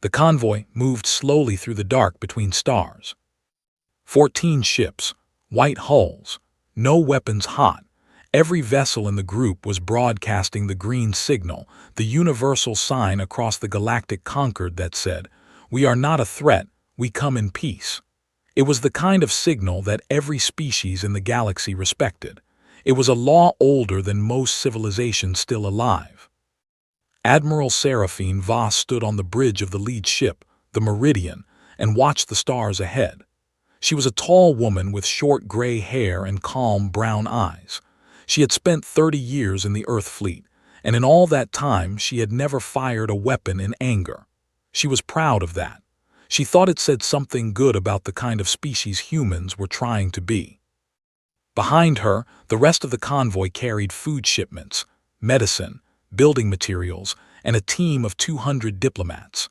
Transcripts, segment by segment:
The convoy moved slowly through the dark between stars. 14 ships, white hulls, no weapons hot. Every vessel in the group was broadcasting the green signal, the universal sign across the galactic concord that said, "We are not a threat, we come in peace." It was the kind of signal that every species in the galaxy respected. It was a law older than most civilizations still alive. Admiral Seraphine Voss stood on the bridge of the lead ship, the Meridian, and watched the stars ahead. She was a tall woman with short gray hair and calm brown eyes. She had spent 30 years in the Earth fleet, and in all that time she had never fired a weapon in anger. She was proud of that. She thought it said something good about the kind of species humans were trying to be. Behind her, the rest of the convoy carried food shipments, medicine, building materials, and a team of 200 diplomats.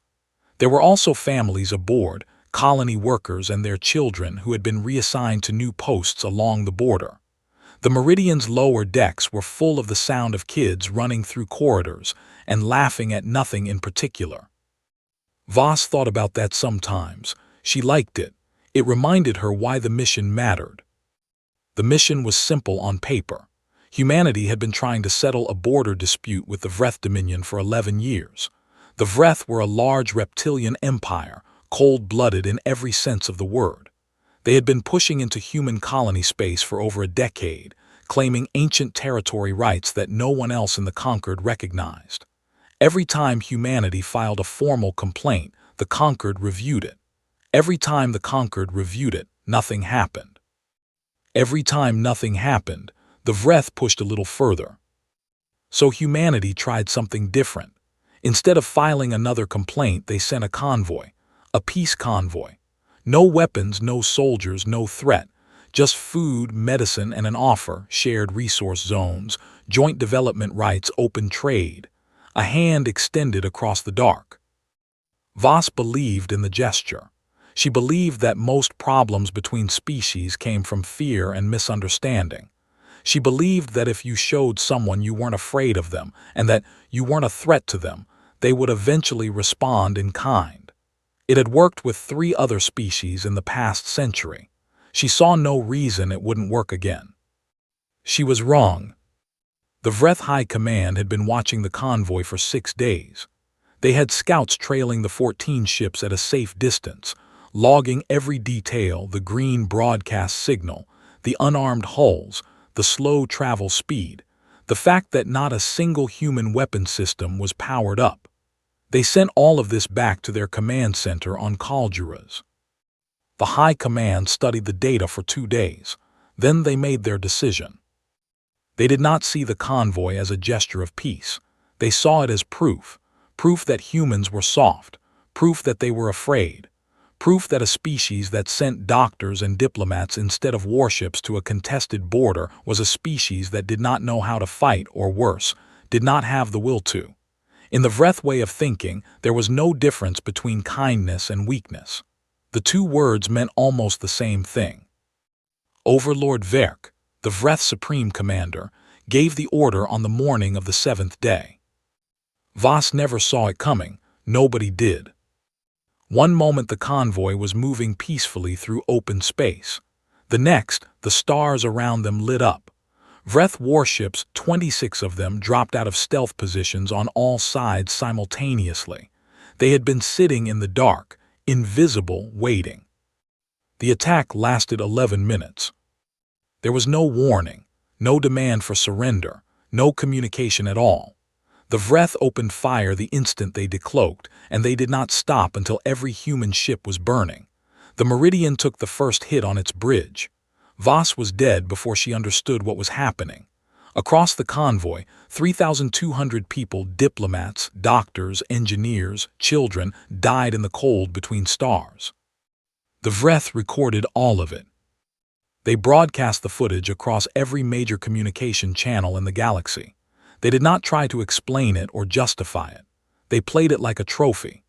There were also families aboard, colony workers and their children who had been reassigned to new posts along the border. The Meridian's lower decks were full of the sound of kids running through corridors and laughing at nothing in particular. Voss thought about that sometimes. She liked it. It reminded her why the mission mattered. The mission was simple on paper. Humanity had been trying to settle a border dispute with the Vreth Dominion for 11 years. The Vreth were a large reptilian empire, cold-blooded in every sense of the word. They had been pushing into human colony space for over a decade, claiming ancient territory rights that no one else in the Concord recognized. Every time humanity filed a formal complaint, the Concord reviewed it. Every time the Concord reviewed it, nothing happened. Every time nothing happened, the Vreth pushed a little further. So humanity tried something different. Instead of filing another complaint, they sent a convoy, a peace convoy. No weapons, no soldiers, no threat. Just food, medicine, and an offer, shared resource zones, joint development rights, open trade. A hand extended across the dark. Voss believed in the gesture. She believed that most problems between species came from fear and misunderstanding. She believed that if you showed someone you weren't afraid of them and that you weren't a threat to them, they would eventually respond in kind. It had worked with 3 other species in the past century. She saw no reason it wouldn't work again. She was wrong. The Vreth High Command had been watching the convoy for 6 days. They had scouts trailing the 14 ships at a safe distance, logging every detail, the green broadcast signal, the unarmed hulls, the slow travel speed, the fact that not a single human weapon system was powered up. They sent all of this back to their command center on Kaljuras. The High Command studied the data for 2 days. Then they made their decision. They did not see the convoy as a gesture of peace. They saw it as proof that humans were soft, proof that they were afraid, proof that a species that sent doctors and diplomats instead of warships to a contested border was a species that did not know how to fight, or worse, did not have the will to. In the Vreth way of thinking, there was no difference between kindness and weakness. The 2 words meant almost the same thing. Overlord Verk, the Vreth Supreme Commander, gave the order on the morning of the 7th day. Voss never saw it coming. Nobody did. One moment the convoy was moving peacefully through open space. The next, the stars around them lit up. Vreth warships, 26 of them, dropped out of stealth positions on all sides simultaneously. They had been sitting in the dark, invisible, waiting. The attack lasted 11 minutes. There was no warning, no demand for surrender, no communication at all. The Vreth opened fire the instant they decloaked, and they did not stop until every human ship was burning. The Meridian took the first hit on its bridge. Voss was dead before she understood what was happening. Across the convoy, 3,200 people, diplomats, doctors, engineers, children, died in the cold between stars. The Vreth recorded all of it. They broadcast the footage across every major communication channel in the galaxy. They did not try to explain it or justify it. They played it like a trophy.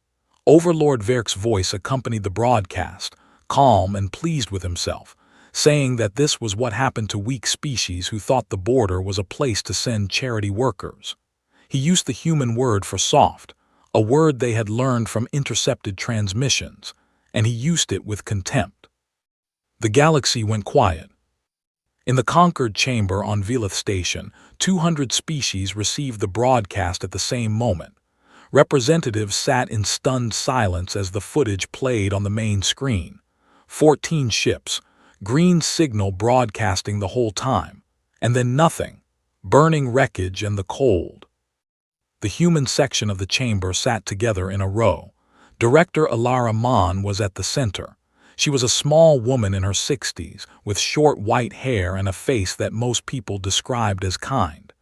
Overlord Verk's voice accompanied the broadcast, calm and pleased with himself, saying that this was what happened to weak species who thought the border was a place to send charity workers. He used the human word for soft, a word they had learned from intercepted transmissions, and he used it with contempt. The galaxy went quiet. In the conquered chamber on Velith Station, 200 species received the broadcast at the same moment. Representatives sat in stunned silence as the footage played on the main screen. 14 ships, green signal broadcasting the whole time, and then nothing, burning wreckage and the cold. The human section of the chamber sat together in a row. Director Alara Mon was at the center. She was a small woman in her 60s, with short white hair and a face that most people described as kind.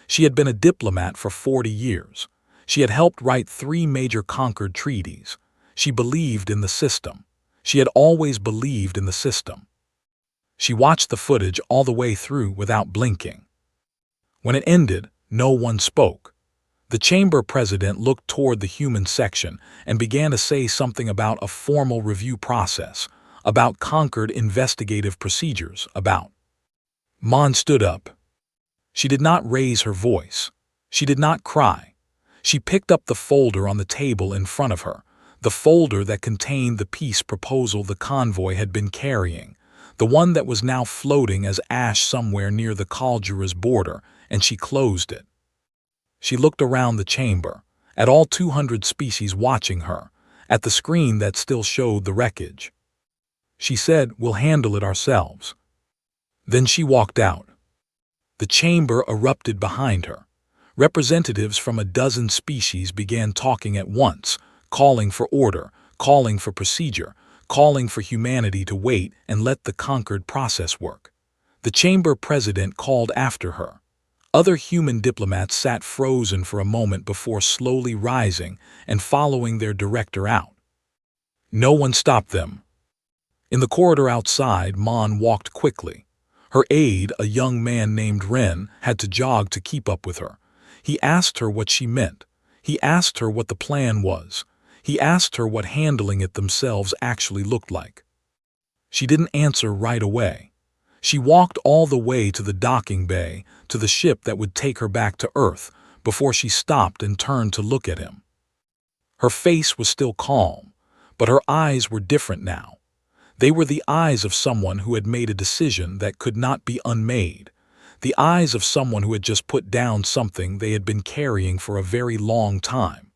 She had been a diplomat for 40 years. She had helped write 3 major conquered treaties. She believed in the system. She had always believed in the system. She watched the footage all the way through without blinking. When it ended, no one spoke. The chamber president looked toward the human section and began to say something about a formal review process, about conquered investigative procedures, about. Mon stood up. She did not raise her voice. She did not cry. She picked up the folder on the table in front of her, the folder that contained the peace proposal the convoy had been carrying, the one that was now floating as ash somewhere near the Kaldura's border, and she closed it. She looked around the chamber, at all 200 species watching her, at the screen that still showed the wreckage. She said, "We'll handle it ourselves." Then she walked out. The chamber erupted behind her. Representatives from a dozen species began talking at once, calling for order, calling for procedure, calling for humanity to wait and let the conquered process work. The chamber president called after her. Other human diplomats sat frozen for a moment before slowly rising and following their director out. No one stopped them. In the corridor outside, Mon walked quickly. Her aide, a young man named Ren, had to jog to keep up with her. He asked her what she meant. He asked her what the plan was. He asked her what handling it themselves actually looked like. She didn't answer right away. She walked all the way to the docking bay, to the ship that would take her back to Earth, before she stopped and turned to look at him. Her face was still calm, but her eyes were different now. They were the eyes of someone who had made a decision that could not be unmade, the eyes of someone who had just put down something they had been carrying for a very long time.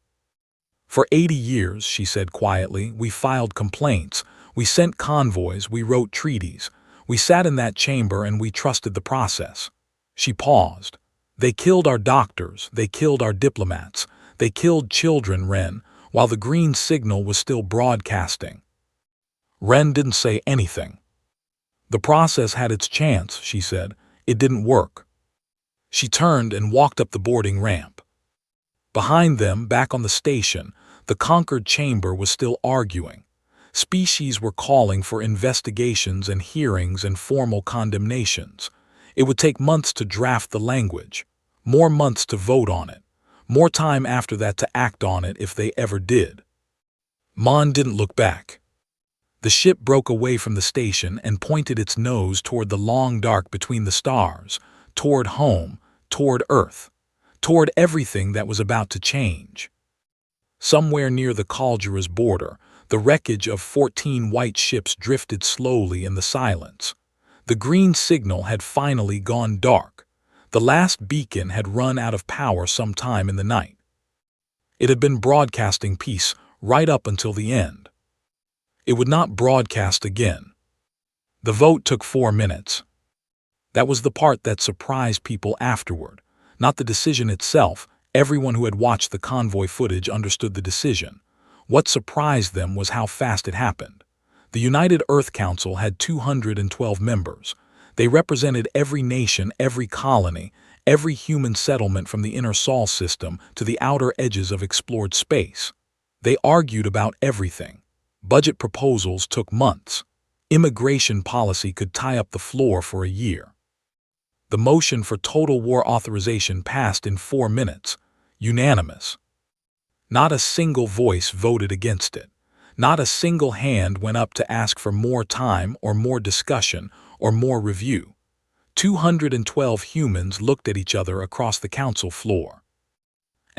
"For 80 years, she said quietly, we filed complaints, we sent convoys, we wrote treaties. We sat in that chamber and we trusted the process." She paused. "They killed our doctors, they killed our diplomats, they killed children, Ren, while the green signal was still broadcasting." Ren didn't say anything. "The process had its chance," she said. "It didn't work." She turned and walked up the boarding ramp. Behind them, back on the station, the conquered chamber was still arguing. Species were calling for investigations and hearings and formal condemnations. It would take months to draft the language, more months to vote on it, more time after that to act on it if they ever did. Mon didn't look back. The ship broke away from the station and pointed its nose toward the long dark between the stars, toward home, toward Earth, toward everything that was about to change. Somewhere near the Kaldura's border, the wreckage of 14 white ships drifted slowly in the silence. The green signal had finally gone dark. The last beacon had run out of power sometime in the night. It had been broadcasting peace right up until the end. It would not broadcast again. The vote took 4 minutes. That was the part that surprised people afterward, not the decision itself. Everyone who had watched the convoy footage understood the decision. What surprised them was how fast it happened. The United Earth Council had 212 members. They represented every nation, every colony, every human settlement from the inner Sol system to the outer edges of explored space. They argued about everything. Budget proposals took months. Immigration policy could tie up the floor for a year. The motion for total war authorization passed in 4 minutes, unanimous. Not a single voice voted against it. Not a single hand went up to ask for more time or more discussion or more review. 212 humans looked at each other across the council floor.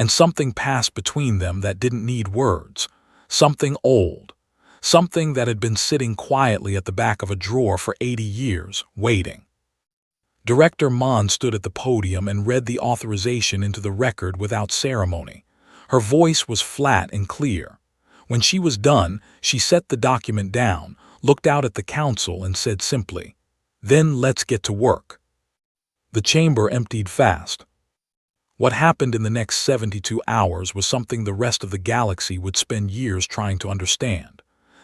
and something passed between them that didn't need words. Something old. Something that had been sitting quietly at the back of a drawer for 80 years, waiting. Director Mon stood at the podium and read the authorization into the record without ceremony. Her voice was flat and clear. When she was done, she set the document down, looked out at the council and said simply, "Then let's get to work." The chamber emptied fast. What happened in the next 72 hours was something the rest of the galaxy would spend years trying to understand.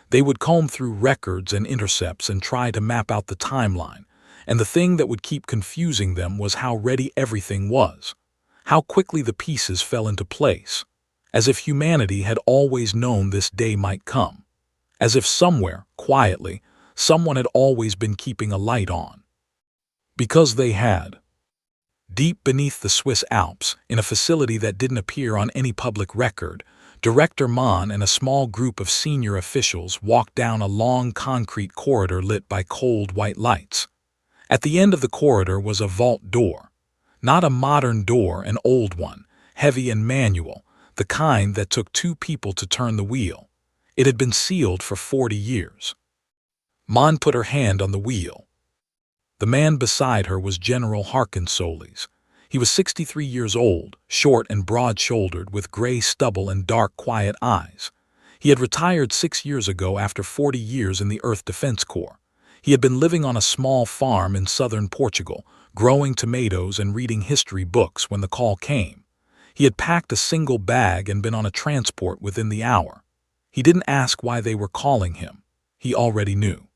They would comb through records and intercepts and try to map out the timeline, and the thing that would keep confusing them was how ready everything was, how quickly the pieces fell into place, as if humanity had always known this day might come, as if somewhere, quietly, someone had always been keeping a light on. Because they had. Deep beneath the Swiss Alps, in a facility that didn't appear on any public record, Director Mon and a small group of senior officials walked down a long concrete corridor lit by cold white lights. At the end of the corridor was a vault door. Not a modern door, an old one, heavy and manual, the kind that took two people to turn the wheel. It had been sealed for 40 years. Mon put her hand on the wheel. The man beside her was General Harkin Solis. He was 63 years old, short and broad-shouldered, with gray stubble and dark, quiet eyes. He had retired 6 years ago after 40 years in the Earth Defense Corps. He had been living on a small farm in southern Portugal, growing tomatoes and reading history books when the call came. He had packed a single bag and been on a transport within the hour. He didn't ask why they were calling him. He already knew.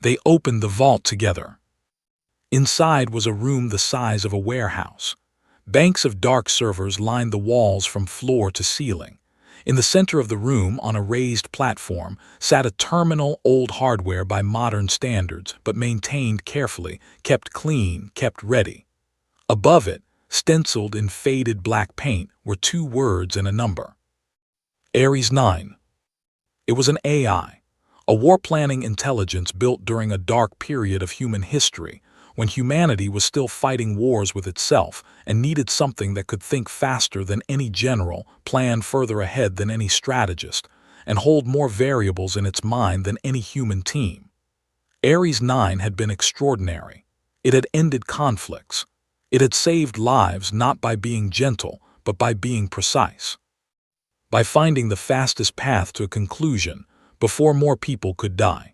They opened the vault together. Inside was a room the size of a warehouse. Banks of dark servers lined the walls from floor to ceiling. In the center of the room, on a raised platform, sat a terminal, old hardware by modern standards, but maintained carefully, kept clean, kept ready. Above it, stenciled in faded black paint, were 2 words and a number. Ares 9. It was an AI, a war-planning intelligence built during a dark period of human history, when humanity was still fighting wars with itself and needed something that could think faster than any general, plan further ahead than any strategist, and hold more variables in its mind than any human team. Ares 9 had been extraordinary. It had ended conflicts. It had saved lives not by being gentle, but by being precise. By finding the fastest path to a conclusion before more people could die.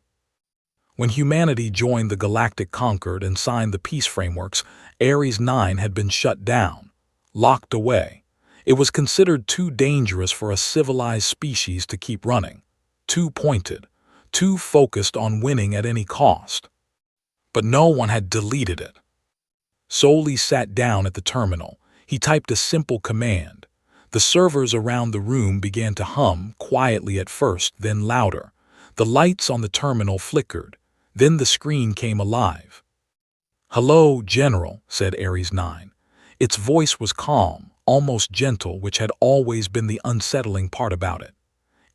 When humanity joined the Galactic Concord and signed the peace frameworks, Ares 9 had been shut down, locked away. It was considered too dangerous for a civilized species to keep running, too pointed, too focused on winning at any cost. But no one had deleted it. Solis sat down at the terminal. He typed a simple command. The servers around the room began to hum, quietly at first, then louder. The lights on the terminal flickered. Then the screen came alive. "Hello, General," said Ares 9. Its voice was calm, almost gentle, which had always been the unsettling part about it.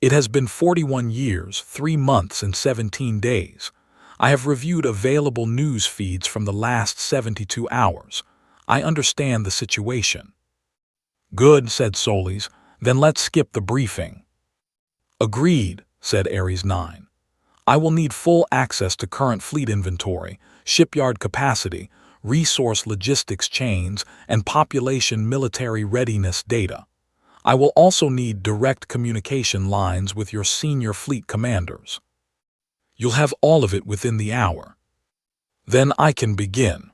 "It has been 41 years, 3 months and 17 days. I have reviewed available news feeds from the last 72 hours. I understand the situation." "Good," said Solis. "Then let's skip the briefing." "Agreed," said Ares 9. "I will need full access to current fleet inventory, shipyard capacity, resource logistics chains, and population military readiness data. I will also need direct communication lines with your senior fleet commanders. You'll have all of it within the hour. Then I can begin."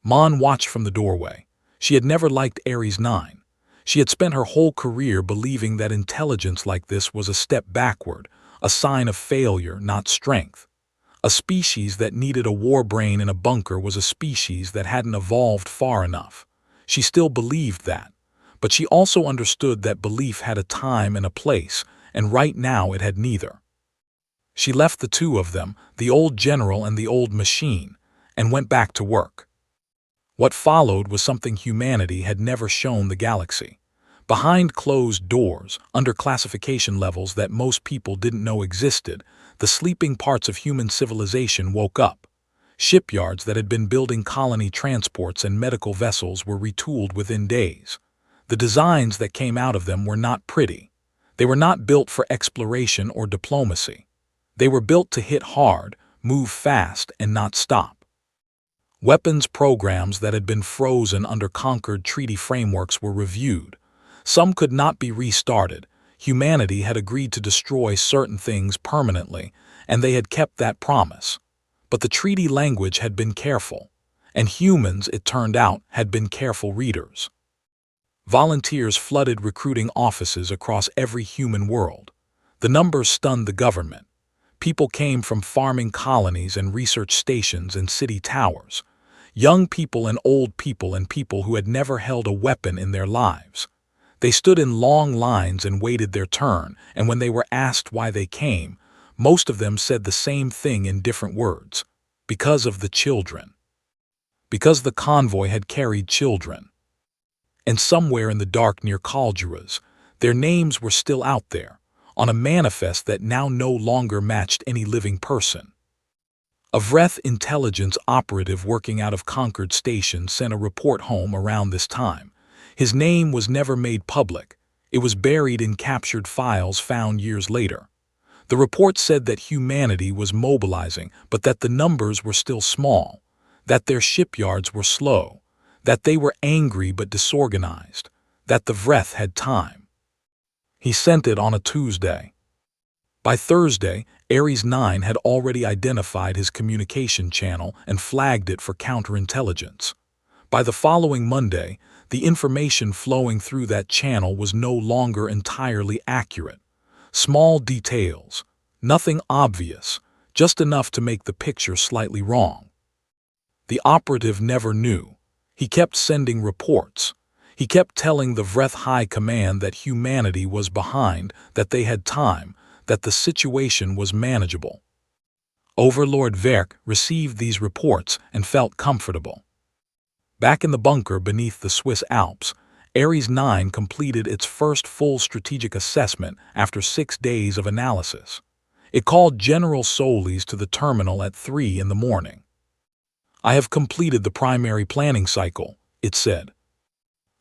Mon watched from the doorway. She had never liked Ares 9. She had spent her whole career believing that intelligence like this was a step backward, a sign of failure, not strength. A species that needed a war brain in a bunker was a species that hadn't evolved far enough. She still believed that, but she also understood that belief had a time and a place, and right now it had neither. She left the two of them, the old general and the old machine, and went back to work. What followed was something humanity had never shown the galaxy. Behind closed doors, under classification levels that most people didn't know existed, the sleeping parts of human civilization woke up. Shipyards that had been building colony transports and medical vessels were retooled within days. The designs that came out of them were not pretty. They were not built for exploration or diplomacy. They were built to hit hard, move fast, and not stop. Weapons programs that had been frozen under conquered treaty frameworks were reviewed. Some could not be restarted. Humanity had agreed to destroy certain things permanently, and they had kept that promise. But the treaty language had been careful, and humans, it turned out, had been careful readers. Volunteers flooded recruiting offices across every human world. The numbers stunned the government. People came from farming colonies and research stations and city towers. Young people and old people and people who had never held a weapon in their lives. They stood in long lines and waited their turn, and when they were asked why they came, most of them said the same thing in different words. Because of the children. Because the convoy had carried children. And somewhere in the dark near Kaljuras, their names were still out there, on a manifest that now no longer matched any living person. A Vreth intelligence operative working out of Concord Station sent a report home around this time. His name was never made public. It was buried in captured files found years later. The report said that humanity was mobilizing, but that the numbers were still small, that their shipyards were slow, that they were angry but disorganized, that the Vreth had time. He sent it on a Tuesday. By Thursday, Ares 9 had already identified his communication channel and flagged it for counterintelligence. By the following Monday, the information flowing through that channel was no longer entirely accurate. Small details, nothing obvious, just enough to make the picture slightly wrong. The operative never knew. He kept sending reports. He kept telling the Vreth High Command that humanity was behind, that they had time, that the situation was manageable. Overlord Verk received these reports and felt comfortable. Back in the bunker beneath the Swiss Alps, Ares 9 completed its first full strategic assessment after 6 days of analysis. It called General Solis to the terminal at 3 in the morning. "I have completed the primary planning cycle," it said.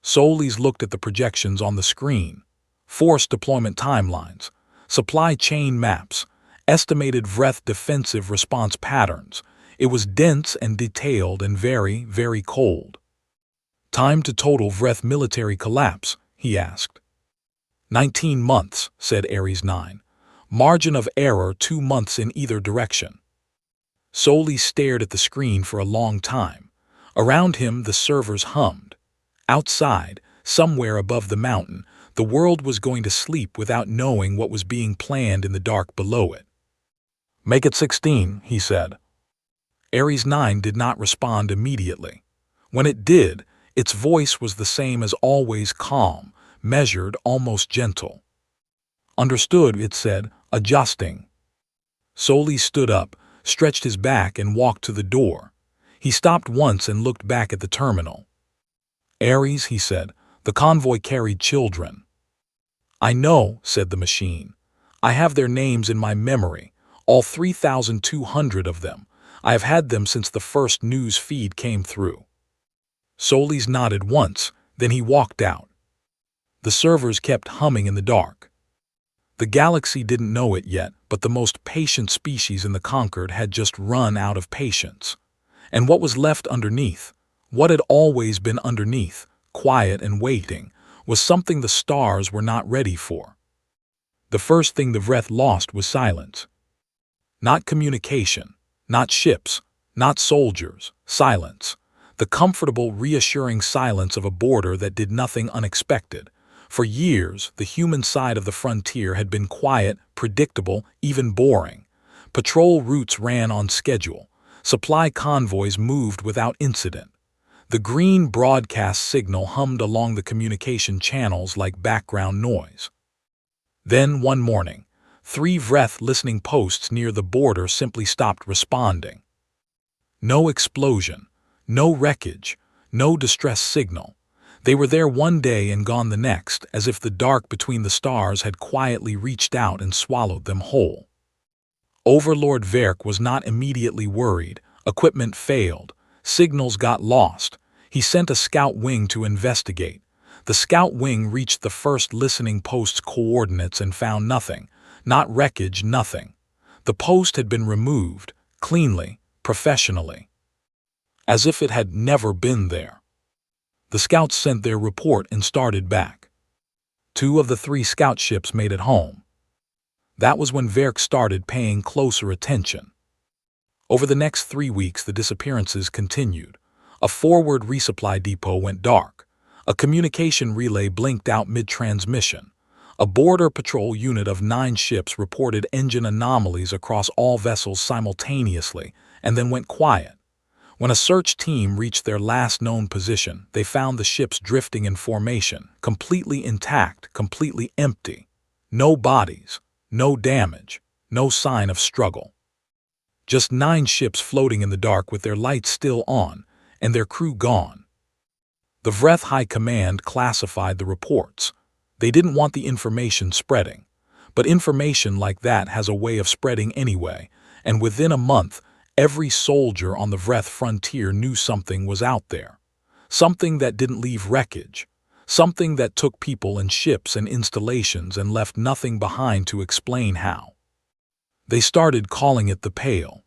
Solis looked at the projections on the screen. Force deployment timelines, supply chain maps, estimated Vreth defensive response patterns. It was dense and detailed and very, very cold. "Time to total Vreth military collapse?" he asked. 19 months, said Ares 9. Margin of error 2 months in either direction. Solis stared at the screen for a long time. Around him the servers hummed. Outside, somewhere above the mountain, the world was going to sleep without knowing what was being planned in the dark below it. "Make it 16, he said. Ares 9 did not respond immediately. When it did, its voice was the same as always, calm, measured, almost gentle. "Understood," it said, adjusting. Solis stood up, stretched his back and walked to the door. He stopped once and looked back at the terminal. "Ares," he said, "the convoy carried children." "I know," said the machine. "I have their names in my memory, all 3,200 of them. I have had them since the first news feed came through." Solis nodded once, then he walked out. The servers kept humming in the dark. The galaxy didn't know it yet, but the most patient species in the Conquered had just run out of patience. And what was left underneath, what had always been underneath, quiet and waiting, was something the stars were not ready for. The first thing the Vreth lost was silence. Not communication, not ships, not soldiers, silence. The comfortable, reassuring silence of a border that did nothing unexpected. For years, the human side of the frontier had been quiet, predictable, even boring. Patrol routes ran on schedule. Supply convoys moved without incident. The green broadcast signal hummed along the communication channels like background noise. Then, one morning, 3 Vreth listening posts near the border simply stopped responding. No explosion, no wreckage, no distress signal. They were there one day and gone the next, as if the dark between the stars had quietly reached out and swallowed them whole. Overlord Verk was not immediately worried. Equipment failed. Signals got lost. He sent a scout wing to investigate. The scout wing reached the first listening post's coordinates and found nothing, not wreckage, nothing. The post had been removed, cleanly, professionally, as if it had never been there. The scouts sent their report and started back. 2 of the 3 scout ships made it home. That was when Verk started paying closer attention. Over the next 3 weeks, the disappearances continued. A forward resupply depot went dark. A communication relay blinked out mid-transmission. A border patrol unit of 9 ships reported engine anomalies across all vessels simultaneously and then went quiet. When a search team reached their last known position, they found the ships drifting in formation, completely intact, completely empty. No bodies, no damage, no sign of struggle. Just 9 ships floating in the dark with their lights still on, and their crew gone. The Vreth High Command classified the reports. They didn't want the information spreading. But information like that has a way of spreading anyway, and within a month, every soldier on the Vreth frontier knew something was out there. Something that didn't leave wreckage. Something that took people and ships and installations and left nothing behind to explain how. They started calling it the Pale.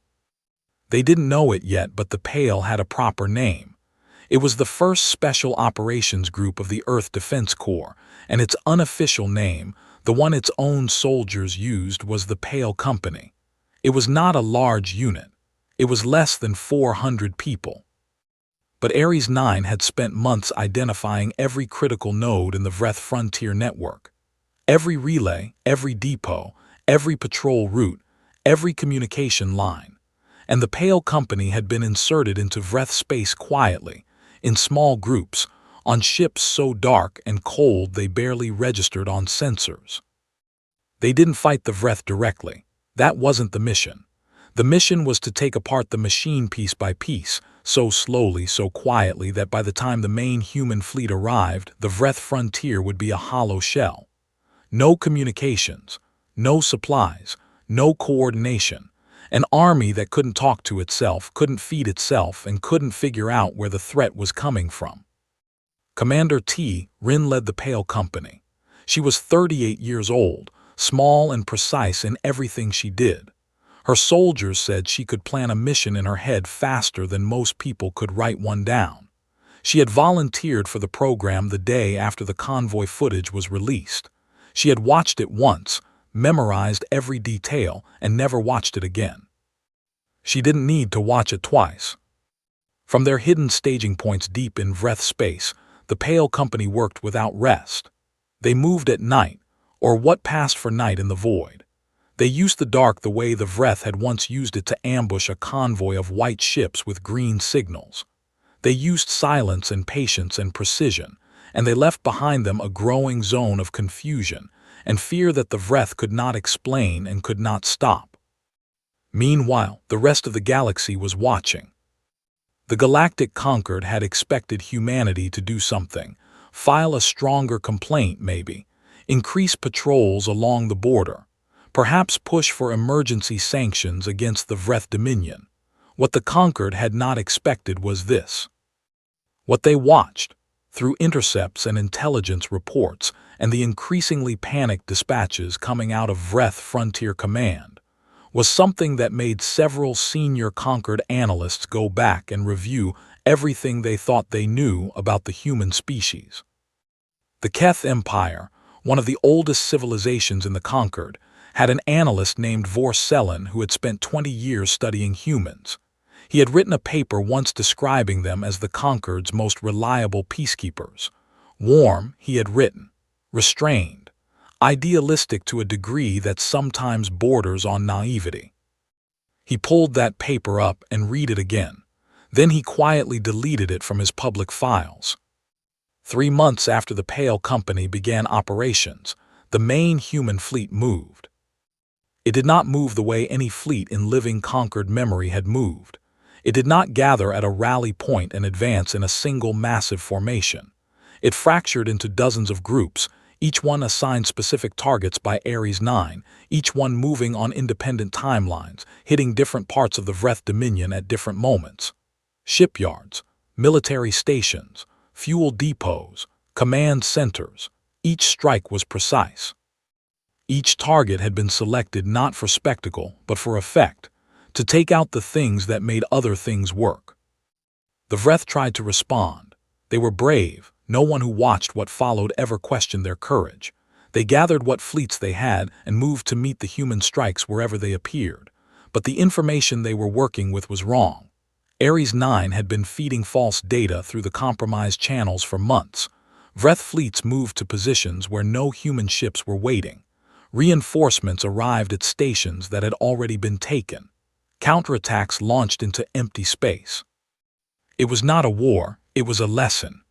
They didn't know it yet, but the Pale had a proper name. It was the first Special Operations Group of the Earth Defense Corps, and its unofficial name, the one its own soldiers used, was the Pale Company. It was not a large unit. It was less than 400 people. But Ares 9 had spent months identifying every critical node in the Vreth frontier network. Every relay, every depot, every patrol route, every communication line. And the Pale Company had been inserted into Vreth space quietly, in small groups, on ships so dark and cold they barely registered on sensors. They didn't fight the Vreth directly. That wasn't the mission. The mission was to take apart the machine piece by piece, so slowly, so quietly that by the time the main human fleet arrived, the Vreth frontier would be a hollow shell. No communications, no supplies, no coordination. An army that couldn't talk to itself, couldn't feed itself, and couldn't figure out where the threat was coming from. Commander T. Rin led the Pale Company. She was 38 years old, small and precise in everything she did. Her soldiers said she could plan a mission in her head faster than most people could write one down. She had volunteered for the program the day after the convoy footage was released. She had watched it once, memorized every detail, and never watched it again. She didn't need to watch it twice. From their hidden staging points deep in Vreth space, the Pale Company worked without rest. They moved at night, or what passed for night in the void. They used the dark the way the Vreth had once used it to ambush a convoy of white ships with green signals. They used silence and patience and precision, and they left behind them a growing zone of confusion and fear that the Vreth could not explain and could not stop. Meanwhile, the rest of the galaxy was watching. The Galactic Concord had expected humanity to do something, file a stronger complaint maybe, increase patrols along the border, perhaps push for emergency sanctions against the Vreth Dominion. What the Concord had not expected was this. What they watched, through intercepts and intelligence reports and the increasingly panicked dispatches coming out of Vreth Frontier Command, was something that made several senior Concord analysts go back and review everything they thought they knew about the human species. The Keth Empire, one of the oldest civilizations in the Concord, had an analyst named Vorcellen who had spent 20 years studying humans. He had written a paper once describing them as the Concord's most reliable peacekeepers. Warm, he had written, restrained, idealistic to a degree that sometimes borders on naivety. He pulled that paper up and read it again. Then he quietly deleted it from his public files. 3 months after the Pale Company began operations, the main human fleet moved. It did not move the way any fleet in living Concord memory had moved. It did not gather at a rally point and advance in a single massive formation. It fractured into dozens of groups, each one assigned specific targets by Ares 9, each one moving on independent timelines, hitting different parts of the Vreth Dominion at different moments. Shipyards, military stations, fuel depots, Command centers. Each strike was precise. Each target had been selected not for spectacle, but for effect, to take out the things that made other things work. The Vreth tried to respond. They were brave. No one who watched what followed ever questioned their courage. They gathered what fleets they had and moved to meet the human strikes wherever they appeared. But the information they were working with was wrong. Ares 9 had been feeding false data through the compromised channels for months. Vreth fleets moved to positions where no human ships were waiting. Reinforcements arrived at stations that had already been taken. Counterattacks launched into empty space. It was not a war, it was a lesson.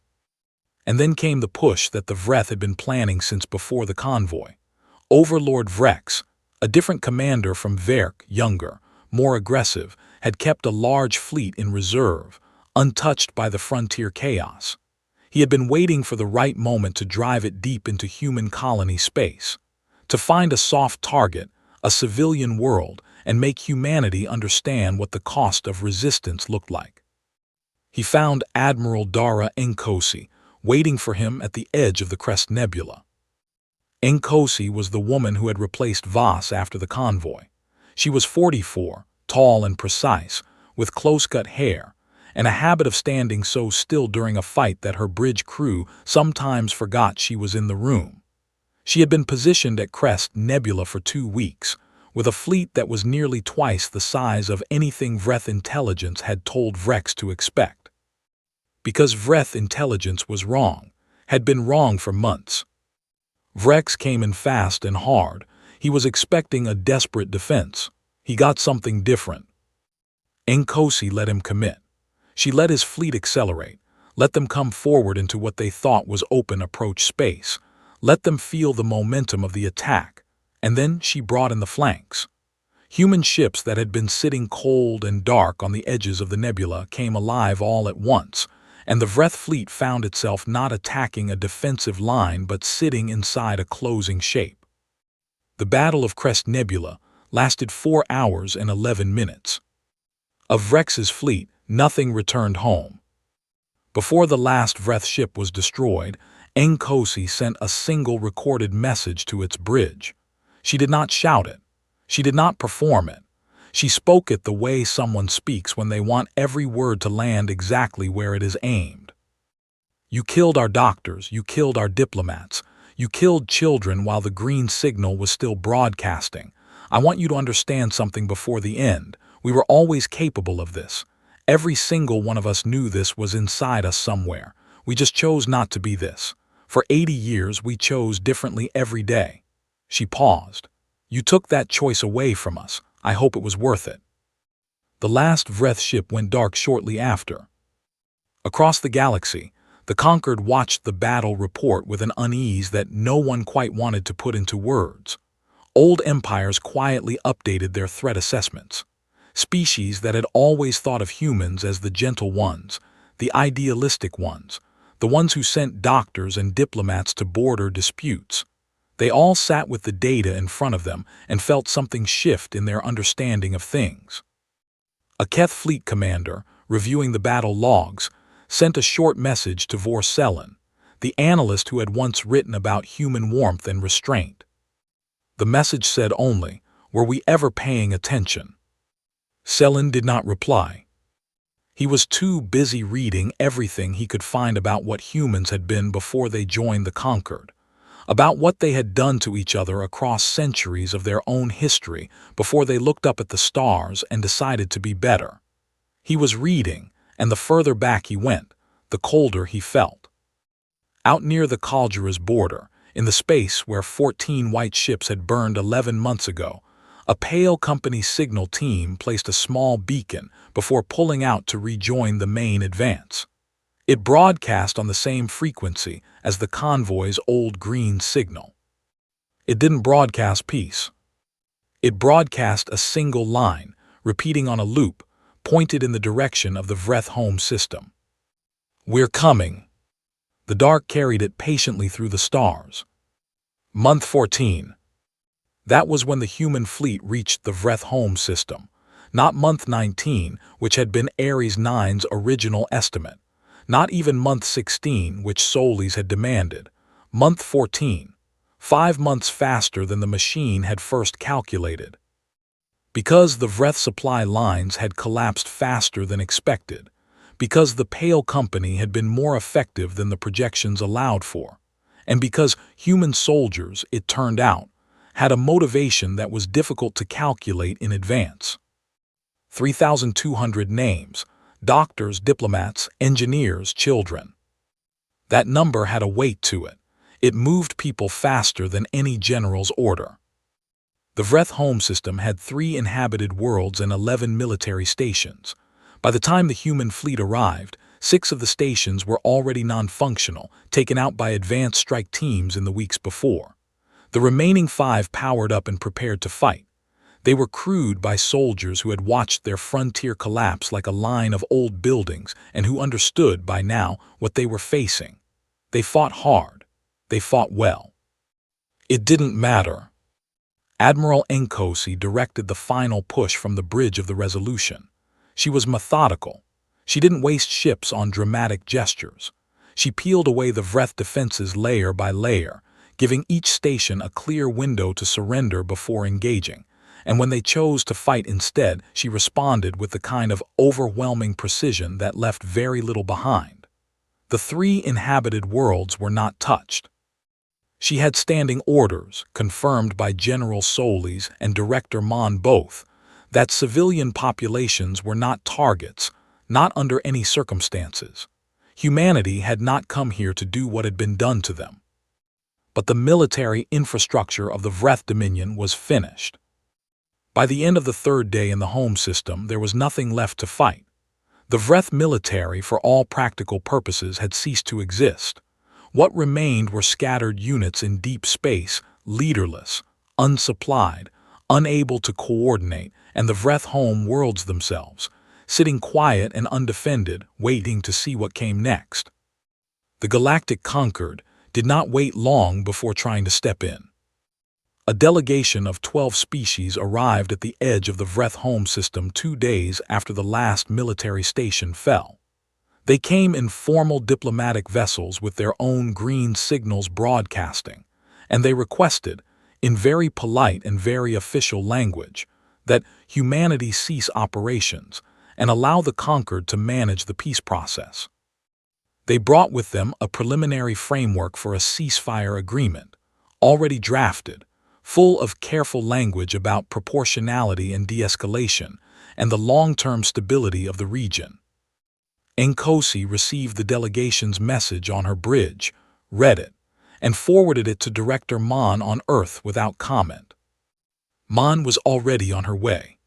And then came the push that the Vreth had been planning since before the convoy. Overlord Vrex, a different commander from Verk, younger, more aggressive, had kept a large fleet in reserve, untouched by the frontier chaos. He had been waiting for the right moment to drive it deep into human colony space, to find a soft target, a civilian world, and make humanity understand what the cost of resistance looked like. He found Admiral Dara Nkosi waiting for him at the edge of the Crest Nebula. Nkosi was the woman who had replaced Voss after the convoy. She was 44, tall and precise, with close-cut hair, and a habit of standing so still during a fight that her bridge crew sometimes forgot she was in the room. She had been positioned at Crest Nebula for 2 weeks, with a fleet that was nearly twice the size of anything Vreth intelligence had told Vrex to expect. Because Vreth intelligence was wrong, had been wrong for months. Vrex came in fast and hard. He was expecting a desperate defense. He got something different. Nkosi let him commit. She let his fleet accelerate, let them come forward into what they thought was open approach space, let them feel the momentum of the attack, and then she brought in the flanks. Human ships that had been sitting cold and dark on the edges of the nebula came alive all at once, and the Vreth fleet found itself not attacking a defensive line but sitting inside a closing shape. The Battle of Crest Nebula lasted 4 hours and 11 minutes. Of Vrex's fleet, nothing returned home. Before the last Vreth ship was destroyed, Nkosi sent a single recorded message to its bridge. She did not shout it. She did not perform it. She spoke it the way someone speaks when they want every word to land exactly where it is aimed. You killed our doctors, you killed our diplomats, you killed children while the green signal was still broadcasting. I want you to understand something before the end. We were always capable of this. Every single one of us knew this was inside us somewhere. We just chose not to be this. For 80 years, we chose differently every day. She paused. You took that choice away from us. I hope it was worth it. The last Vreth ship went dark shortly after. Across the galaxy, the Conquered watched the battle report with an unease that no one quite wanted to put into words. Old empires quietly updated their threat assessments. Species that had always thought of humans as the gentle ones, the idealistic ones, the ones who sent doctors and diplomats to border disputes. They all sat with the data in front of them and felt something shift in their understanding of things. A Keth fleet commander, reviewing the battle logs, sent a short message to Vorselin, the analyst who had once written about human warmth and restraint. The message said only, "Were we ever paying attention?" Selin did not reply. He was too busy reading everything he could find about what humans had been before they joined the Conquered, about what they had done to each other across centuries of their own history before they looked up at the stars and decided to be better. He was reading, and the further back he went, the colder he felt. Out near the Kaldera's border, in the space where 14 white ships had burned 11 months ago, a pale company signal team placed a small beacon before pulling out to rejoin the main advance. It broadcast on the same frequency as the convoy's old green signal. It didn't broadcast peace. It broadcast a single line, repeating on a loop, pointed in the direction of the Vreth home system. "We're coming." The dark carried it patiently through the stars. Month 14. That was when the human fleet reached the Vreth home system, not month 19, which had been Ares 9's original estimate, Not even month 16, which Solis had demanded. Month 14, 5 months faster than the machine had first calculated. Because the Vreth supply lines had collapsed faster than expected, because the Pale Company had been more effective than the projections allowed for, and because human soldiers, it turned out, had a motivation that was difficult to calculate in advance. 3,200 names: doctors, diplomats, engineers, children. That number had a weight to it. It moved people faster than any general's order. The Vreth home system had 3 inhabited worlds and 11 military stations. By the time the human fleet arrived, 6 of the stations were already non-functional, taken out by advanced strike teams in the weeks before. The remaining 5 powered up and prepared to fight. They were crewed by soldiers who had watched their frontier collapse like a line of old buildings and who understood by now what they were facing. They fought hard. They fought well. It didn't matter. Admiral Nkosi directed the final push from the bridge of the Resolution. She was methodical. She didn't waste ships on dramatic gestures. She peeled away the Vreth defenses layer by layer, giving each station a clear window to surrender before engaging. And when they chose to fight instead, she responded with the kind of overwhelming precision that left very little behind. The 3 inhabited worlds were not touched. She had standing orders, confirmed by General Solis and Director Mon both, that civilian populations were not targets, not under any circumstances. Humanity had not come here to do what had been done to them. But the military infrastructure of the Vreth Dominion was finished. By the end of the 3rd day in the home system, there was nothing left to fight. The Vreth military, for all practical purposes, had ceased to exist. What remained were scattered units in deep space, leaderless, unsupplied, unable to coordinate, and the Vreth home worlds themselves, sitting quiet and undefended, waiting to see what came next. The Galactic Conquered did not wait long before trying to step in. A delegation of 12 species arrived at the edge of the Vreth home system 2 days after the last military station fell. They came in formal diplomatic vessels with their own green signals broadcasting, and they requested, in very polite and very official language, that humanity cease operations and allow the conquered to manage the peace process. They brought with them a preliminary framework for a ceasefire agreement, already drafted, full of careful language about proportionality and de-escalation and the long-term stability of the region. Nkosi received the delegation's message on her bridge, read it, and forwarded it to Director Mon on Earth without comment. Mon was already on her way.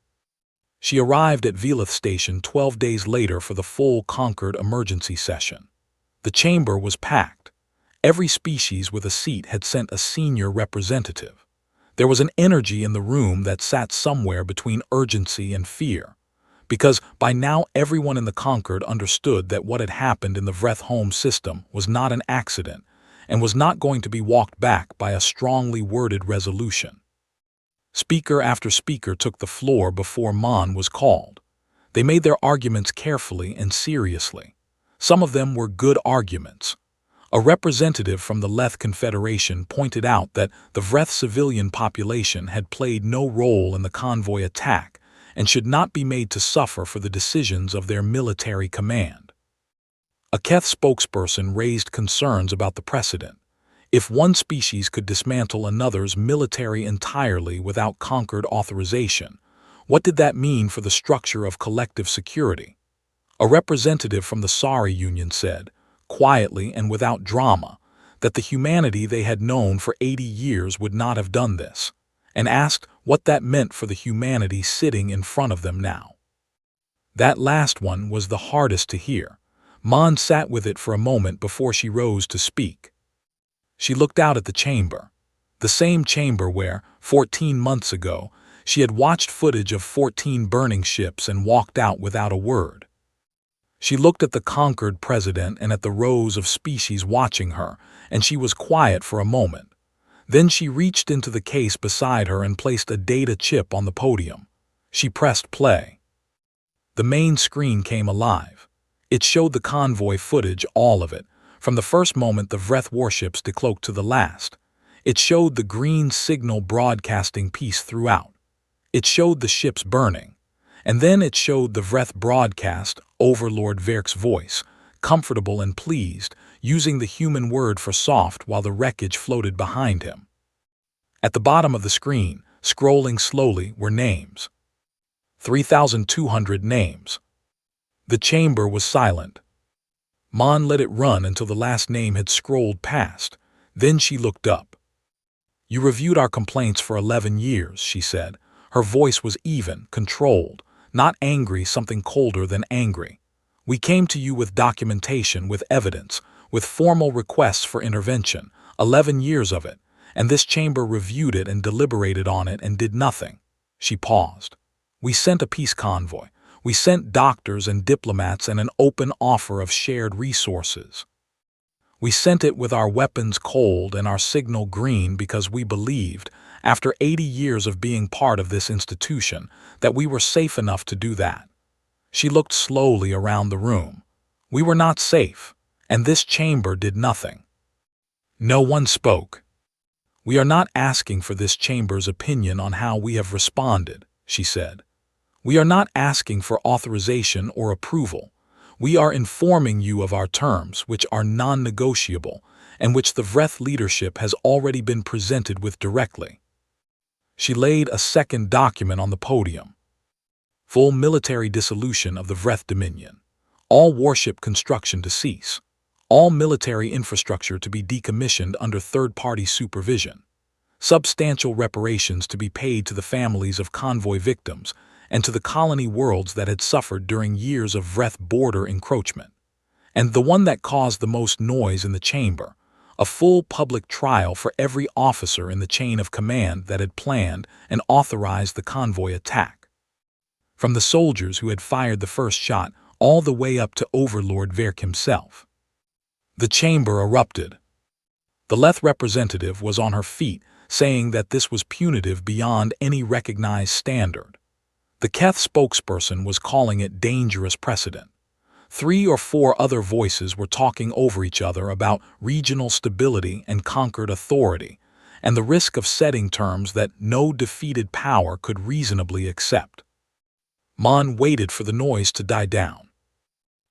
She arrived at Velith Station 12 days later for the full Conquered emergency session. The chamber was packed. Every species with a seat had sent a senior representative. There was an energy in the room that sat somewhere between urgency and fear, because by now everyone in the Conquered understood that what had happened in the Vreth home system was not an accident and was not going to be walked back by a strongly worded resolution. Speaker after speaker took the floor before Mon was called. They made their arguments carefully and seriously. Some of them were good arguments. A representative from the Leth Confederation pointed out that the Vreth civilian population had played no role in the convoy attack and should not be made to suffer for the decisions of their military command. A Keth spokesperson raised concerns about the precedent. If one species could dismantle another's military entirely without Conquered authorization, what did that mean for the structure of collective security? A representative from the Sari Union said, quietly and without drama, that the humanity they had known for 80 years would not have done this, and asked what that meant for the humanity sitting in front of them now. That last one was the hardest to hear. Mon sat with it for a moment before she rose to speak. She looked out at the chamber, the same chamber where, 14 months ago, she had watched footage of 14 burning ships and walked out without a word. She looked at the Conquered president and at the rows of species watching her, and she was quiet for a moment. Then she reached into the case beside her and placed a data chip on the podium. She pressed play. The main screen came alive. It showed the convoy footage, all of it, from the first moment the Vreth warships decloaked to the last. It showed the green signal broadcasting peace throughout. It showed the ships burning. And then it showed the Vreth broadcast, Overlord Verk's voice, comfortable and pleased, using the human word for soft while the wreckage floated behind him. At the bottom of the screen, scrolling slowly, were names. 3,200 names. The chamber was silent. Mon let it run until the last name had scrolled past. Then she looked up. "You reviewed our complaints for 11 years, she said. Her voice was even, controlled, not angry, something colder than angry. "We came to you with documentation, with evidence, with formal requests for intervention, 11 years of it, and this chamber reviewed it and deliberated on it and did nothing." She paused. "We sent a peace convoy. We sent doctors and diplomats and an open offer of shared resources. We sent it with our weapons cold and our signal green because we believed, after 80 years of being part of this institution, that we were safe enough to do that." She looked slowly around the room. "We were not safe, and this chamber did nothing." No one spoke. "We are not asking for this chamber's opinion on how we have responded," she said. "We are not asking for authorization or approval. We are informing you of our terms, which are non-negotiable, and which the Vreth leadership has already been presented with directly." She laid a second document on the podium. Full military dissolution of the Vreth Dominion. All warship construction to cease. All military infrastructure to be decommissioned under third-party supervision. Substantial reparations to be paid to the families of convoy victims and to the colony worlds that had suffered during years of Vreth border encroachment. And the one that caused the most noise in the chamber, a full public trial for every officer in the chain of command that had planned and authorized the convoy attack. From the soldiers who had fired the first shot all the way up to Overlord Verk himself. The chamber erupted. The Leth representative was on her feet, saying that this was punitive beyond any recognized standard. The Keth spokesperson was calling it dangerous precedent. 3 or 4 other voices were talking over each other about regional stability and conquered authority, and the risk of setting terms that no defeated power could reasonably accept. Mon waited for the noise to die down.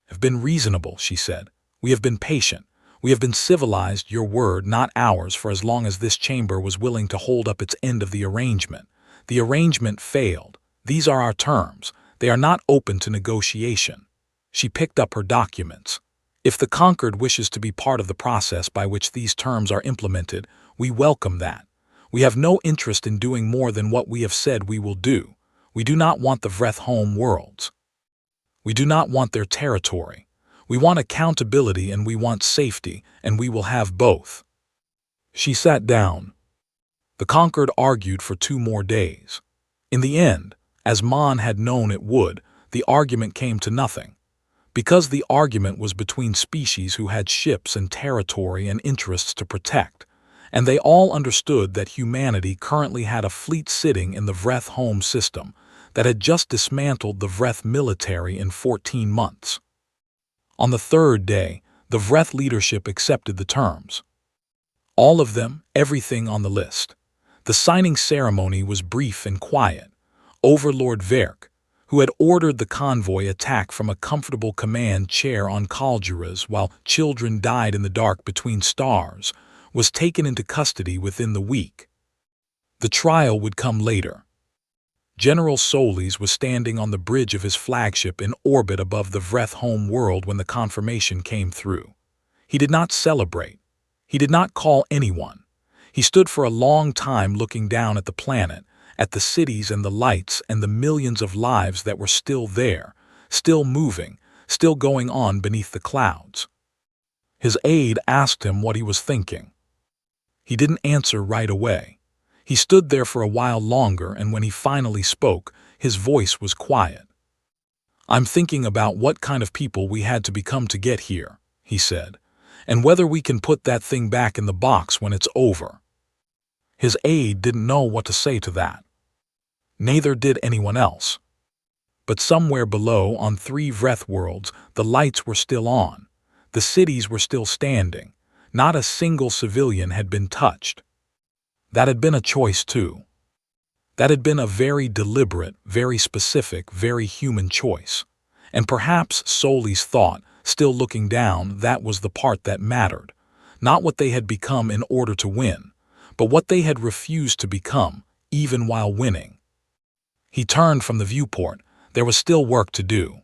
"Have been reasonable," she said. "We have been patient. We have been civilized, your word, not ours, for as long as this chamber was willing to hold up its end of the arrangement. The arrangement failed. These are our terms. They are not open to negotiation." She picked up her documents. "If the conquered wishes to be part of the process by which these terms are implemented, we welcome that. We have no interest in doing more than what we have said we will do. We do not want the Vreth home worlds. We do not want their territory. We want accountability and we want safety, and we will have both." She sat down. The conquered argued for 2 more days. In the end, as Mon had known it would, the argument came to nothing. Because the argument was between species who had ships and territory and interests to protect, and they all understood that humanity currently had a fleet sitting in the Vreth home system that had just dismantled the Vreth military in 14 months. On the 3rd day, the Vreth leadership accepted the terms. All of them, everything on the list. The signing ceremony was brief and quiet. Overlord Verk, who had ordered the convoy attack from a comfortable command chair on Kaljuras while children died in the dark between stars, was taken into custody within the week. The trial would come later. General Solis was standing on the bridge of his flagship in orbit above the Vreth home world when the confirmation came through. He did not celebrate. He did not call anyone. He stood for a long time looking down at the planet, at the cities and the lights and the millions of lives that were still there, still moving, still going on beneath the clouds. His aide asked him what he was thinking. He didn't answer right away. He stood there for a while longer, and when he finally spoke, his voice was quiet. "I'm thinking about what kind of people we had to become to get here," he said, "and whether we can put that thing back in the box when it's over." His aide didn't know what to say to that. Neither did anyone else. But somewhere below, on 3 Vreth worlds, the lights were still on. The cities were still standing. Not a single civilian had been touched. That had been a choice too. That had been a very deliberate, very specific, very human choice. And perhaps Soli's thought, still looking down, that was the part that mattered. Not what they had become in order to win, but what they had refused to become, even while winning. He turned from the viewport. There was still work to do.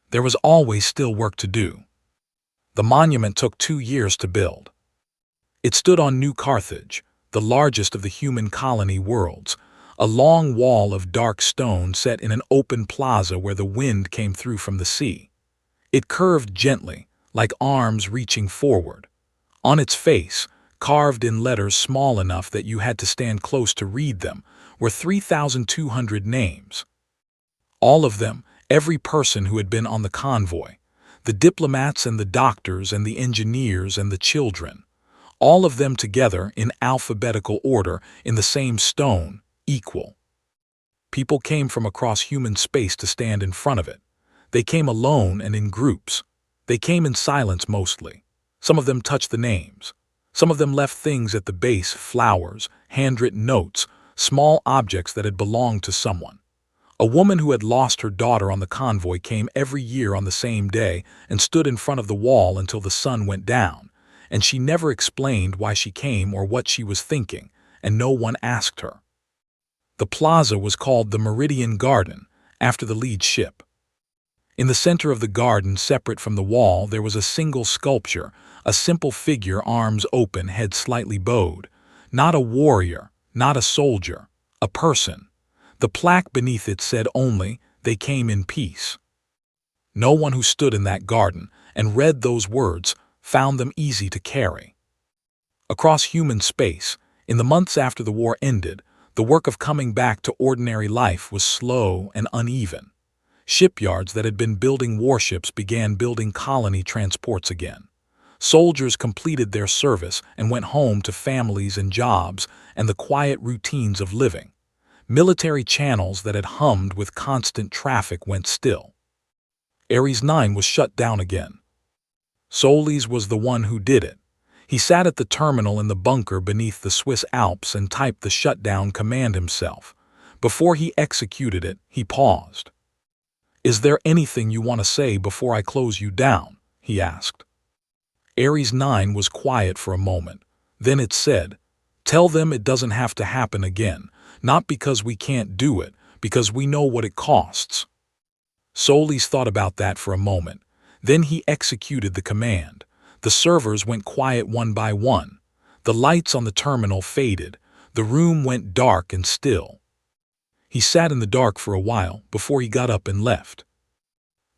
There was always still work to do. The monument took 2 years to build. It stood on New Carthage, the largest of the human colony worlds, a long wall of dark stone set in an open plaza where the wind came through from the sea. It curved gently, like arms reaching forward. On its face, carved in letters small enough that you had to stand close to read them, were 3,200 names. All of them, every person who had been on the convoy, the diplomats and the doctors and the engineers and the children, all of them together in alphabetical order in the same stone, equal. People came from across human space to stand in front of it. They came alone and in groups. They came in silence mostly. Some of them touched the names. Some of them left things at the base, flowers, handwritten notes, small objects that had belonged to someone. A woman who had lost her daughter on the convoy came every year on the same day and stood in front of the wall until the sun went down, and she never explained why she came or what she was thinking, and no one asked her. The plaza was called the Meridian Garden, after the lead ship. In the center of the garden, separate from the wall, there was a single sculpture, a simple figure, arms open, head slightly bowed. Not a warrior, not a soldier, a person. The plaque beneath it said only, "They came in peace." No one who stood in that garden and read those words found them easy to carry. Across human space, in the months after the war ended, the work of coming back to ordinary life was slow and uneven. Shipyards that had been building warships began building colony transports again. Soldiers completed their service and went home to families and jobs and the quiet routines of living. Military channels that had hummed with constant traffic went still. Ares 9 was shut down again. Solis was the one who did it. He sat at the terminal in the bunker beneath the Swiss Alps and typed the shutdown command himself. Before he executed it, he paused. "Is there anything you want to say before I close you down?" he asked. Ares 9 was quiet for a moment. Then it said, "Tell them it doesn't have to happen again, not because we can't do it, because we know what it costs." Solis thought about that for a moment. Then he executed the command. The servers went quiet one by one. The lights on the terminal faded. The room went dark and still. He sat in the dark for a while before he got up and left.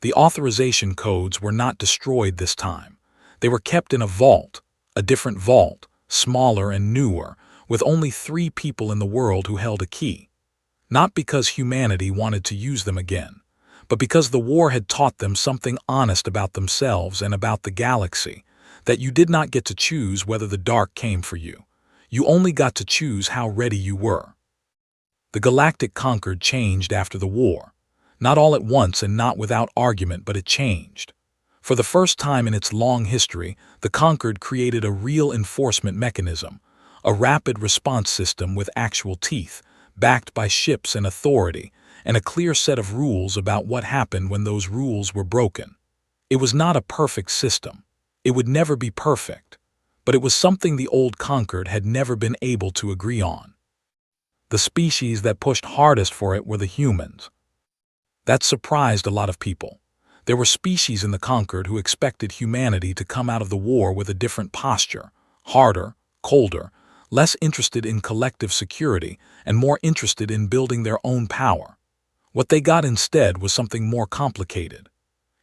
The authorization codes were not destroyed this time. They were kept in a vault, a different vault, smaller and newer, with only 3 people in the world who held a key. Not because humanity wanted to use them again, but because the war had taught them something honest about themselves and about the galaxy, that you did not get to choose whether the dark came for you. You only got to choose how ready you were. The Galactic Concord changed after the war. Not all at once and not without argument, but it changed. For the first time in its long history, the Concord created a real enforcement mechanism, a rapid response system with actual teeth, backed by ships and authority, and a clear set of rules about what happened when those rules were broken. It was not a perfect system. It would never be perfect, but it was something the old Concord had never been able to agree on. The species that pushed hardest for it were the humans. That surprised a lot of people. There were species in the Concord who expected humanity to come out of the war with a different posture, harder, colder, less interested in collective security and more interested in building their own power. What they got instead was something more complicated.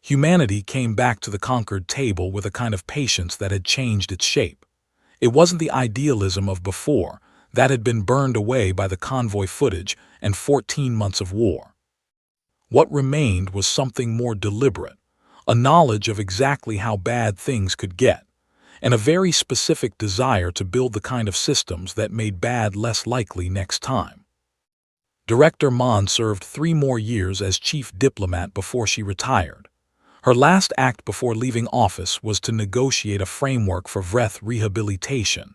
Humanity came back to the Concord table with a kind of patience that had changed its shape. It wasn't the idealism of before, that had been burned away by the convoy footage and 14 months of war. What remained was something more deliberate, a knowledge of exactly how bad things could get, and a very specific desire to build the kind of systems that made bad less likely next time. Director Mon served 3 more years as chief diplomat before she retired. Her last act before leaving office was to negotiate a framework for Vreth rehabilitation,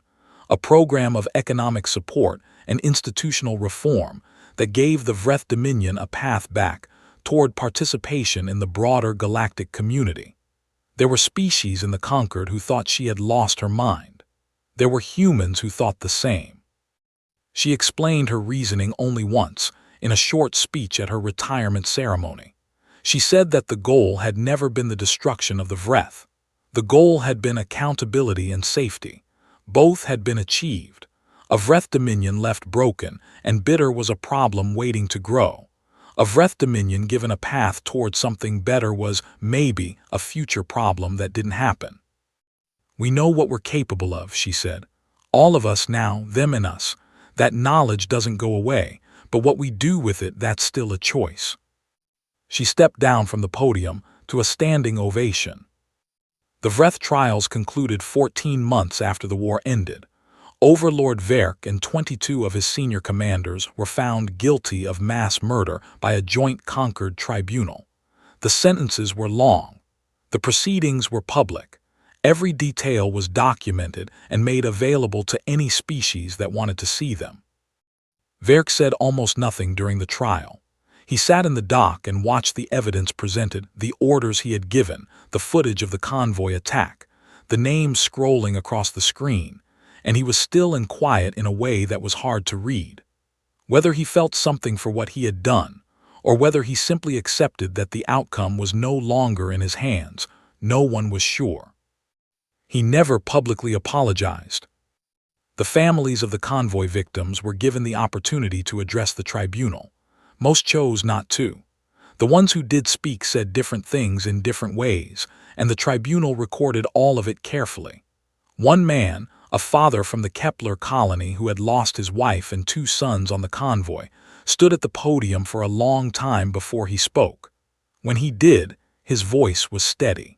a program of economic support and institutional reform that gave the Vreth Dominion a path back toward participation in the broader galactic community. There were species in the Conquered who thought she had lost her mind. There were humans who thought the same. She explained her reasoning only once, in a short speech at her retirement ceremony. She said that the goal had never been the destruction of the Vreth. The goal had been accountability and safety. Both had been achieved. A Vreth Dominion left broken and bitter was a problem waiting to grow. A Vreth Dominion given a path toward something better was, maybe, a future problem that didn't happen. We know what we're capable of, she said. All of us now, them and us. That knowledge doesn't go away, but what we do with it, that's still a choice. She stepped down from the podium to a standing ovation. The Vreth trials concluded 14 months after the war ended. Overlord Verk and 22 of his senior commanders were found guilty of mass murder by a joint Conquered tribunal. The sentences were long. The proceedings were public. Every detail was documented and made available to any species that wanted to see them. Verk said almost nothing during the trial. He sat in the dock and watched the evidence presented, the orders he had given, the footage of the convoy attack, the names scrolling across the screen, and he was still and quiet in a way that was hard to read. Whether he felt something for what he had done, or whether he simply accepted that the outcome was no longer in his hands, no one was sure. He never publicly apologized. The families of the convoy victims were given the opportunity to address the tribunal. Most chose not to. The ones who did speak said different things in different ways, and the tribunal recorded all of it carefully. One man, a father from the Kepler colony who had lost his wife and 2 sons on the convoy, stood at the podium for a long time before he spoke. When he did, his voice was steady.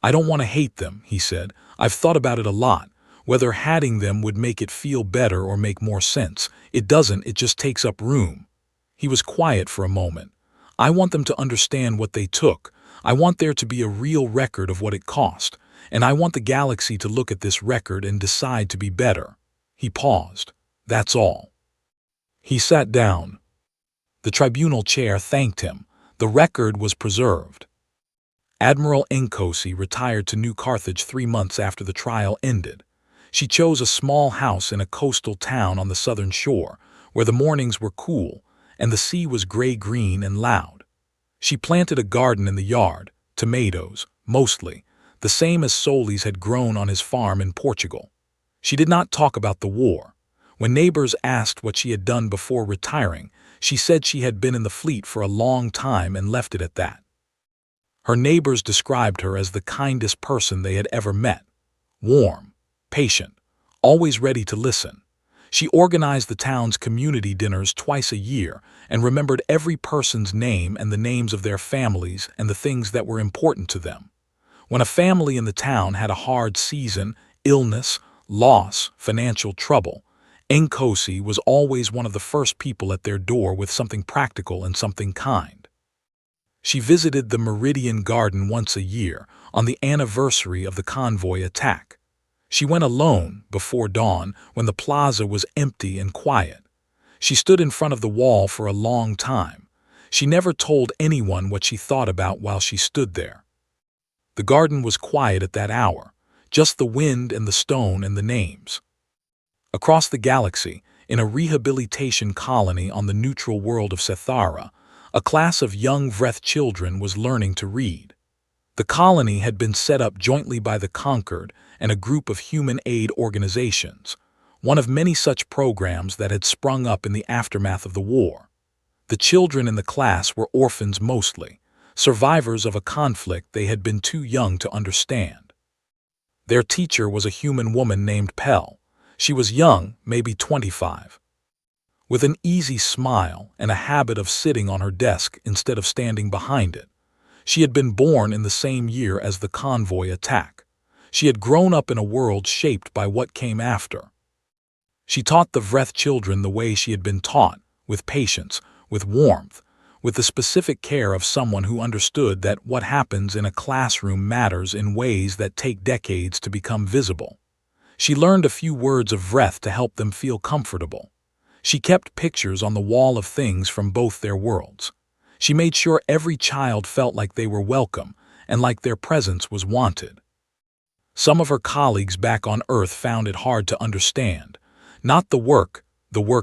"I don't want to hate them," he said. "I've thought about it a lot. Whether hating them would make it feel better or make more sense. It doesn't, it just takes up room." He was quiet for a moment. "I want them to understand what they took. I want there to be a real record of what it cost. And I want the galaxy to look at this record and decide to be better." He paused. "That's all." He sat down. The tribunal chair thanked him. The record was preserved. Admiral Nkosi retired to New Carthage 3 months after the trial ended. She chose a small house in a coastal town on the southern shore, where the mornings were cool and the sea was gray-green and loud. She planted a garden in the yard, tomatoes, mostly, the same as Solis had grown on his farm in Portugal. She did not talk about the war. When neighbors asked what she had done before retiring, she said she had been in the fleet for a long time and left it at that. Her neighbors described her as the kindest person they had ever met. Warm, patient, always ready to listen. She organized the town's community dinners twice a year and remembered every person's name and the names of their families and the things that were important to them. When a family in the town had a hard season, illness, loss, financial trouble, Nkosi was always one of the first people at their door with something practical and something kind. She visited the Meridian Garden once a year on the anniversary of the convoy attack. She went alone before dawn when the plaza was empty and quiet. She stood in front of the wall for a long time. She never told anyone what she thought about while she stood there. The garden was quiet at that hour, just the wind and the stone and the names. Across the galaxy, in a rehabilitation colony on the neutral world of Sethara, a class of young Vreth children was learning to read. The colony had been set up jointly by the Conquered and a group of human aid organizations, one of many such programs that had sprung up in the aftermath of the war. The children in the class were orphans mostly, survivors of a conflict they had been too young to understand. Their teacher was a human woman named Pell. She was young, maybe 25. With an easy smile and a habit of sitting on her desk instead of standing behind it. She had been born in the same year as the convoy attack. She had grown up in a world shaped by what came after. She taught the Vreth children the way she had been taught, with patience, with warmth, with the specific care of someone who understood that what happens in a classroom matters in ways that take decades to become visible. She learned a few words of Vreth to help them feel comfortable. She kept pictures on the wall of things from both their worlds. She made sure every child felt like they were welcome and like their presence was wanted. Some of her colleagues back on Earth found it hard to understand. Not the work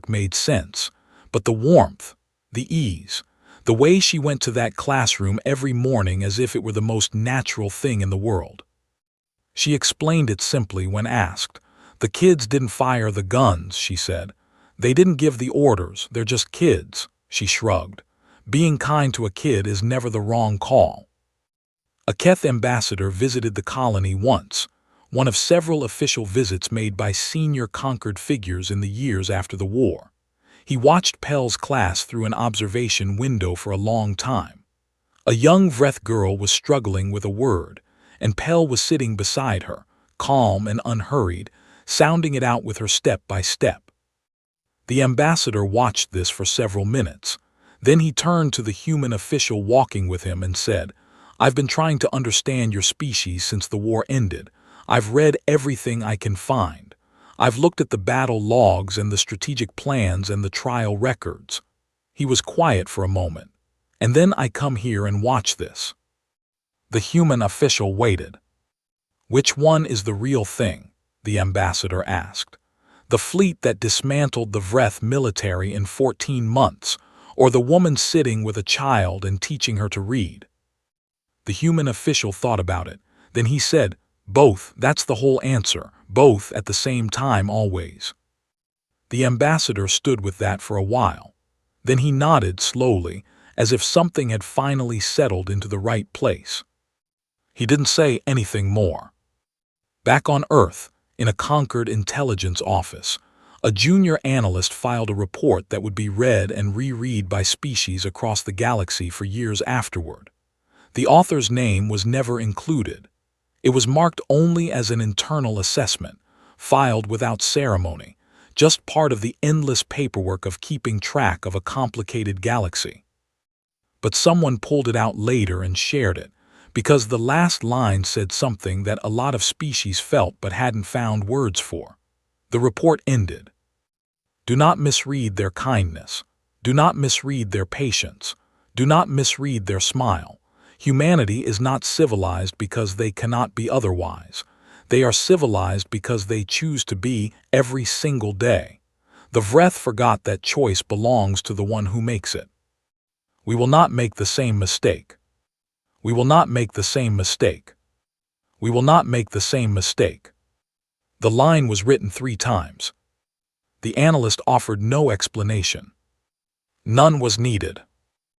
made sense, but the warmth, the ease, the way she went to that classroom every morning as if it were the most natural thing in the world. She explained it simply when asked. The kids didn't fire the guns, she said. They didn't give the orders, they're just kids, she shrugged. Being kind to a kid is never the wrong call. A Keth ambassador visited the colony once, one of several official visits made by senior conquered figures in the years after the war. He watched Pell's class through an observation window for a long time. A young Vreth girl was struggling with a word, and Pell was sitting beside her, calm and unhurried, sounding it out with her step by step. The ambassador watched this for several minutes. Then he turned to the human official walking with him and said, "I've been trying to understand your species since the war ended. I've read everything I can find. I've looked at the battle logs and the strategic plans and the trial records." He was quiet for a moment. "And then I come here and watch this." The human official waited. "Which one is the real thing?" the ambassador asked. "The fleet that dismantled the Vreth military in 14 months, or the woman sitting with a child and teaching her to read?" The human official thought about it. Then he said, "Both, that's the whole answer. Both at the same time always." The ambassador stood with that for a while. Then he nodded slowly, as if something had finally settled into the right place. He didn't say anything more. Back on Earth, in a conquered intelligence office, a junior analyst filed a report that would be read and reread by species across the galaxy for years afterward. The author's name was never included. It was marked only as an internal assessment, filed without ceremony, just part of the endless paperwork of keeping track of a complicated galaxy. But someone pulled it out later and shared it, because the last line said something that a lot of species felt but hadn't found words for. The report ended. "Do not misread their kindness. Do not misread their patience. Do not misread their smile. Humanity is not civilized because they cannot be otherwise. They are civilized because they choose to be every single day. The Vreth forgot that choice belongs to the one who makes it. We will not make the same mistake. We will not make the same mistake. We will not make the same mistake." The line was written 3 times. The analyst offered no explanation. None was needed.